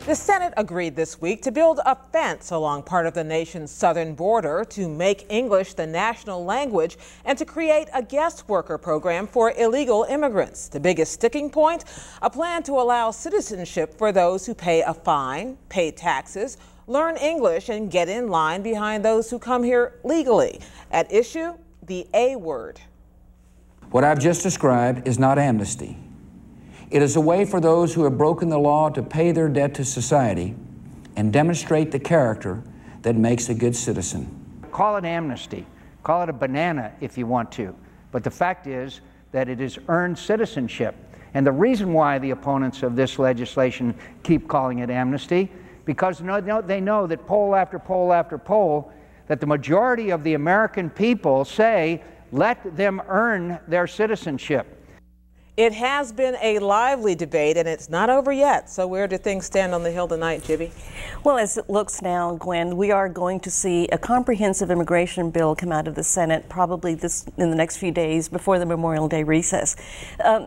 The Senate agreed this week to build a fence along part of the nation's southern border to make English the national language and to create a guest worker program for illegal immigrants. The biggest sticking point, a plan to allow citizenship for those who pay a fine, pay taxes, learn English, and get in line behind those who come here legally. At issue, the A word. What I've just described is not amnesty. It is a way for those who have broken the law to pay their debt to society and demonstrate the character that makes a good citizen. Call it amnesty, call it a banana if you want to, but the fact is that it is earned citizenship. And the reason why the opponents of this legislation keep calling it amnesty, because they know that poll after poll after poll, that the majority of the American people say, let them earn their citizenship. It has been a lively debate, and it's not over yet. So where do things stand on the Hill tonight, Gebe? Well, as it looks now, Gwen, we are going to see a comprehensive immigration bill come out of the Senate probably in the next few days before the Memorial Day recess.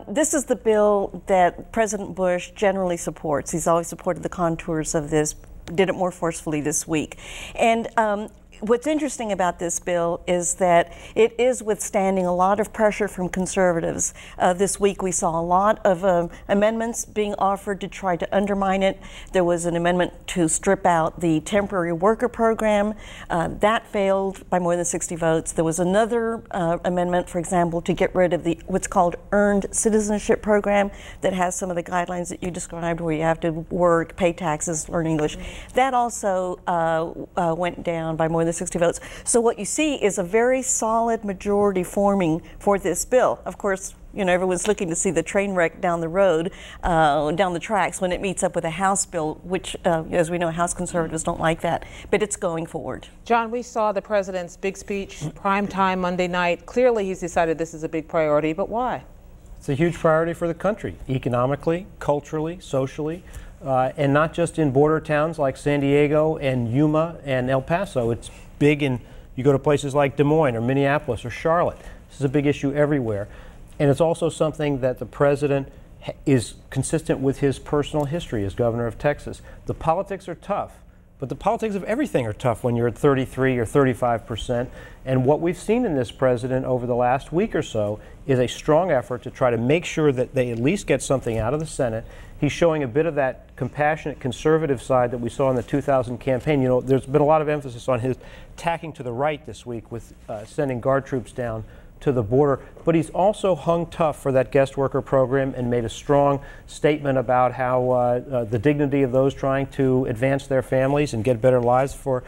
This is the bill that President Bush generally supports. He's always supported the contours of this, did it more forcefully this week. And what's interesting about this bill is that it is withstanding a lot of pressure from conservatives. This week we saw a lot of amendments being offered to try to undermine it. There was an amendment to strip out the temporary worker program. That failed by more than 60 votes. There was another amendment, for example, to get rid of the what's called earned citizenship program that has some of the guidelines that you described where you have to work, pay taxes, learn English. That also went down by more than 60 votes. So what you see is a very solid majority forming for this bill. Of course, you know, everyone's looking to see the train wreck down the road, down the tracks when it meets up with a House bill, which, as we know, House conservatives don't like that, but it's going forward. John, we saw the president's big speech, prime time Monday night. Clearly, he's decided this is a big priority, but why? It's a huge priority for the country, economically, culturally, socially, and not just in border towns like San Diego and Yuma and El Paso. It's big in, you go to places like Des Moines or Minneapolis or Charlotte. This is a big issue everywhere. And it's also something that the president is consistent with his personal history as governor of Texas. The politics are tough, but the politics of everything are tough when you're at 33 or 35%. And what we've seen in this president over the last week or so is a strong effort to try to make sure that they at least get something out of the Senate. He's showing a bit of that compassionate conservative side that we saw in the 2000 campaign. You know, there's been a lot of emphasis on his tacking to the right this week with sending guard troops down to the border, but he's also hung tough for that guest worker program and made a strong statement about how the dignity of those trying to advance their families and get better lives for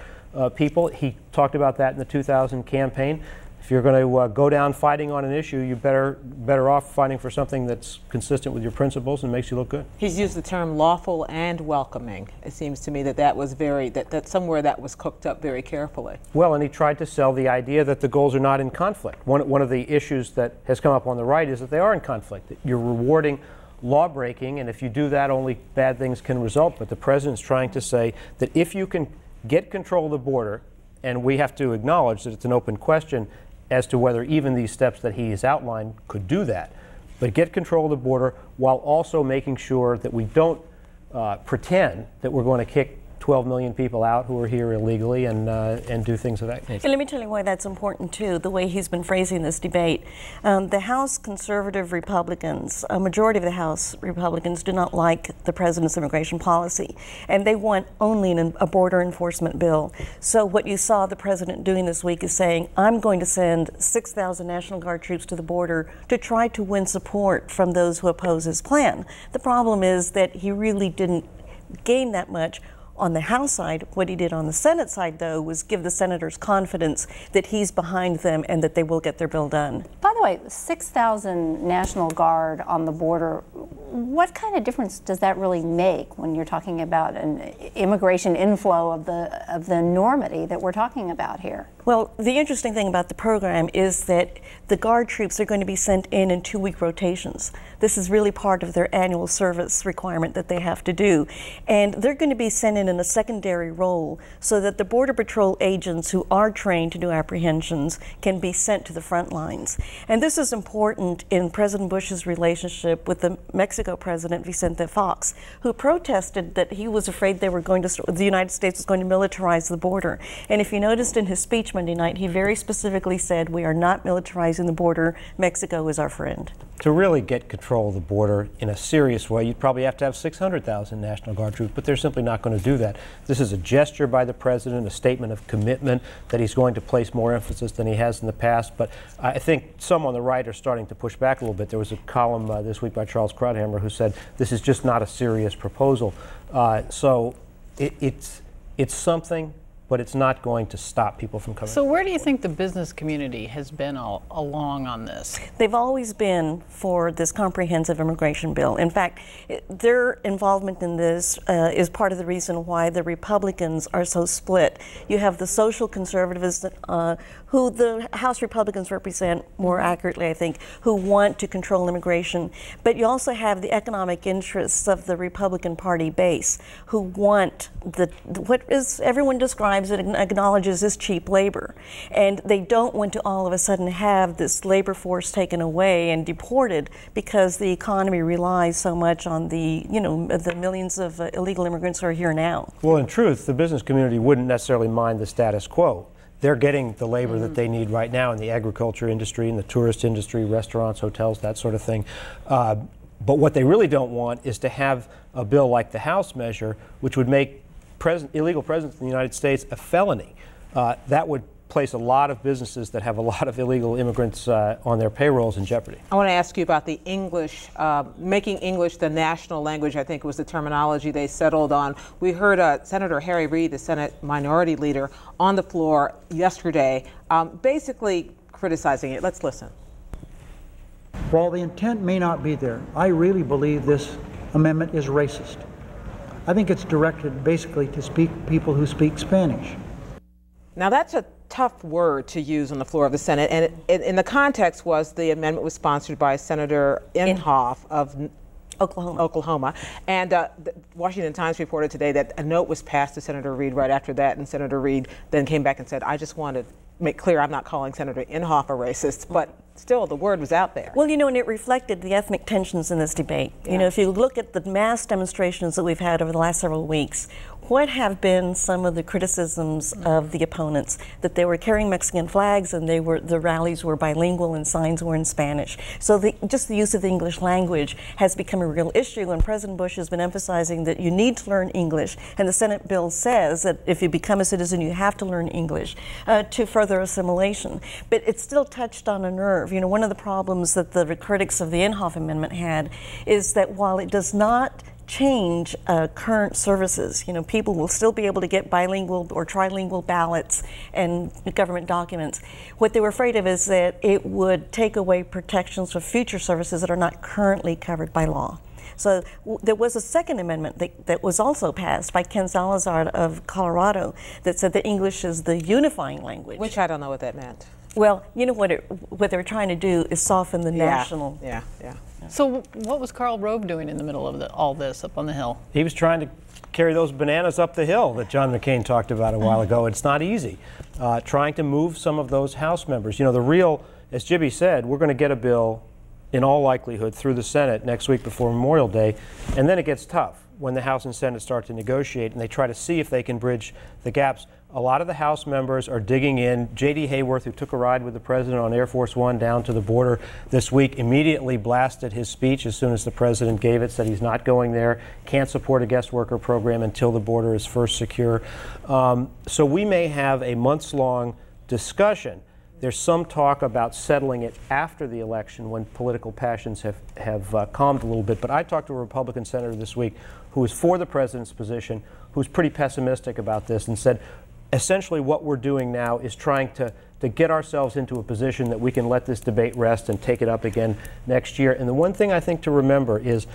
people. He talked about that in the 2000 campaign. If you're going to go down fighting on an issue, you're better off fighting for something that's consistent with your principles and makes you look good. He's used the term lawful and welcoming. It seems to me that that was that somewhere that was cooked up very carefully. Well, and he tried to sell the idea that the goals are not in conflict. One of the issues that has come up on the right is that they are in conflict. That you're rewarding law breaking, and if you do that, only bad things can result. But the president's trying to say that if you can get control of the border, and we have to acknowledge that it's an open question as to whether even these steps that he has outlined could do that. But get control of the border while also making sure that we don't pretend that we're going to kick 12 million people out who are here illegally and do things of that nature. And let me tell you why that's important too, the way he's been phrasing this debate. The House conservative Republicans, a majority of the House Republicans do not like the president's immigration policy, and they want only a border enforcement bill. So what you saw the president doing this week is saying, I'm going to send 6,000 National Guard troops to the border to try to win support from those who oppose his plan. The problem is that he really didn't gain that much on the House side. What he did on the Senate side, though, was give the senators confidence that he's behind them and that they will get their bill done. By the way, 6,000 National Guard on the border, what kind of difference does that really make when you're talking about an immigration inflow of the enormity that we're talking about here? Well, the interesting thing about the program is that the Guard troops are going to be sent in 2-week rotations. This is really part of their annual service requirement that they have to do. And they're going to be sent in a secondary role so that the Border Patrol agents who are trained to do apprehensions can be sent to the front lines. And this is important in President Bush's relationship with the Mexico President Vicente Fox, who protested that he was afraid they were going to, the United States was going to militarize the border. And if you noticed in his speech Monday night, he very specifically said, "We are not militarizing the border. Mexico is our friend." To really get control of the border in a serious way, you'd probably have to have 600,000 National Guard troops, but they're simply not going to do that. This is a gesture by the president, a statement of commitment that he's going to place more emphasis than he has in the past. But I think some on the right are starting to push back a little bit. There was a column this week by Charles Krauthammer who said this is just not a serious proposal. So it's something, but it's not going to stop people from coming. So where do you think the business community has been along on this? They've always been for this comprehensive immigration bill. In fact, their involvement in this is part of the reason why the Republicans are so split. You have the social conservatives who the House Republicans represent more accurately, I think, who want to control immigration. But you also have the economic interests of the Republican Party base who want what is everyone describes and acknowledges as cheap labor. And they don't want to all of a sudden have this labor force taken away and deported because the economy relies so much on the millions of illegal immigrants who are here now. Well, in truth, the business community wouldn't necessarily mind the status quo. They're getting the labor that they need right now in the agriculture industry, in the tourist industry, restaurants, hotels, that sort of thing. But what they really don't want is to have a bill like the House measure, which would make illegal presence in the United States a felony. That would place a lot of businesses that have a lot of illegal immigrants on their payrolls in jeopardy. I want to ask you about the English, making English the national language, I think was the terminology they settled on. We heard Senator Harry Reid, the Senate Minority Leader, on the floor yesterday, basically criticizing it. Let's listen. While the intent may not be there, I really believe this amendment is racist. I think it's directed basically to people who speak Spanish. Now that's a tough word to use on the floor of the Senate, and in the context was the amendment was sponsored by Senator Inhofe of Oklahoma. And the Washington Times reported today that a note was passed to Senator Reid right after that, and Senator Reid then came back and said, "I just want to make clear I'm not calling Senator Inhofe a racist," but still the word was out there. Well, and it reflected the ethnic tensions in this debate. Yeah. If you look at the mass demonstrations that we've had over the last several weeks, what have been some of the criticisms of the opponents? That they were carrying Mexican flags and the rallies were bilingual and signs were in Spanish. So just the use of the English language has become a real issue, and President Bush has been emphasizing that you need to learn English, and the Senate bill says that if you become a citizen you have to learn English to further assimilation. But it's still touched on a nerve. One of the problems that the critics of the Inhofe Amendment had is that while it does not change current services, people will still be able to get bilingual or trilingual ballots and government documents. What they were afraid of is that it would take away protections for future services that are not currently covered by law. So there was a second amendment that was also passed by Ken Salazar of Colorado that said that English is the unifying language. Which I don't know what that meant. Well, what they're trying to do is soften the national. Yeah. So what was Karl Rove doing in the middle of all this up on the Hill? He was trying to carry those bananas up the hill that John McCain talked about a while ago. It's not easy. Trying to move some of those House members. As Gebe said, we're going to get a bill in all likelihood through the Senate next week before Memorial Day, and then it gets tough when the House and Senate start to negotiate and they try to see if they can bridge the gaps. A lot of the House members are digging in. J.D. Hayworth, who took a ride with the president on Air Force One down to the border this week, immediately blasted his speech as soon as the president gave it, said he's not going there, can't support a guest worker program until the border is first secure. So we may have a months-long discussion. There's some talk about settling it after the election when political passions have calmed a little bit. But I talked to a Republican senator this week who is for the president's position, who's pretty pessimistic about this, and said, essentially what we're doing now is trying to get ourselves into a position that we can let this debate rest and take it up again next year. And the one thing I think to remember is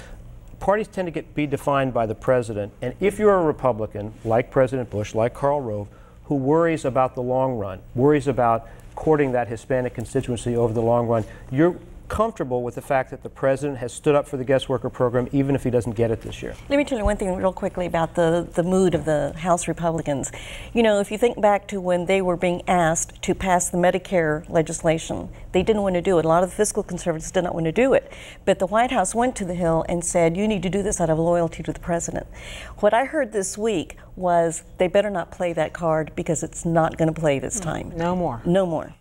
parties tend to be defined by the president. And if you're a Republican, like President Bush, like Karl Rove, who worries about the long run, worries about courting that Hispanic constituency over the long run, you're comfortable with the fact that the president has stood up for the guest worker program even if he doesn't get it this year. Let me tell you one thing real quickly about the mood of the House Republicans. You know, if you think back to when they were being asked to pass the Medicare legislation, they didn't want to do it. A lot of the fiscal conservatives did not want to do it. But the White House went to the Hill and said, you need to do this out of loyalty to the president. What I heard this week was they better not play that card because it's not going to play this time. No more. No more.